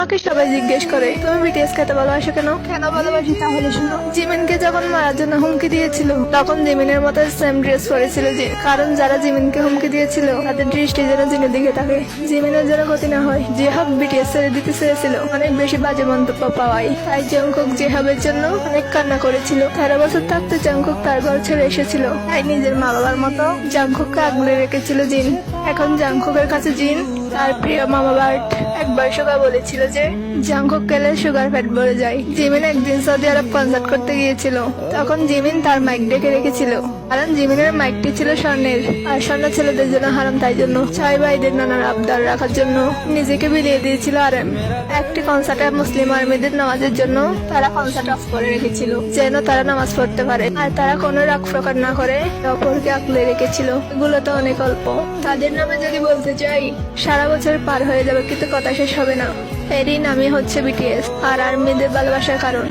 আমাকে সবাই জিজ্ঞেস করে তুমি বিটিএস খেতে ভালোবাসো কেন? কেন ভালোবাসি তাহলে শুনো। জিমিনকে যখন মারার জন্য হুমকি দিয়েছিল তখন জিমিনের মতো সেম ড্রেস পরেছিল জিন, কারণ যারা জিমিনকে হুমকি দিয়েছিল তাদের দৃষ্টি যেন জিনের দিকে থাকে, জিমিনের যেন ক্ষতি না হয়। জিহাব বিটিএস ছেড়ে দিতে চেয়েছিল অনেক বেশি বাজে মন্তব্য পাওয়াই, তাই জংকুক জিহাবের জন্য অনেক কান্না করেছিল। 13 বছর থাকতে জংকুক তার ঘর ছেড়ে এসেছিল, তাই নিজের মা বাবার মতো জংকুককে আগলে রেখেছিল জিন। এখন জংকুকের কাছে জিন তার প্রিয় মামা বার্ট। একবার সুগা বলেছিল যে জাংকুক খেলে সুগার ফ্যাট বেড়ে যায়। জিমিন একদিন সৌদি আরব কনসার্ট করতে গিয়েছিল, তখন জিমিন তার মাইক ডেকে রেখেছিল, কারণ জিমিনের মাইকটি ছিল স্বর্ণের, আর স্বর্ণ ছেলেদের জন্য হারাম, তাই জন্য ছয় ভাইদের নানার আবদার রাখার জন্য নিজেকে বিলিয়ে দিয়েছিল আরএম। একটি কনসার্টে মুসলিম আর্মিদের নামাজের জন্য তারা কনসার্ট অফ করে রেখেছিল, যেন তারা নামাজ পড়তে পারে, আর তারা কোনো রাগ প্রকার না করে অপরকে আঁকলে রেখেছিল। এগুলো তো অনেক অল্প, তাদের নামে যদি বলতে চাই সারা বছর পার হয়ে যাবে, কিন্তু কথা শেষ হবে না। এরই নামই হচ্ছে বিটিএস, আর আর্মিদের ভালোবাসার কারণ।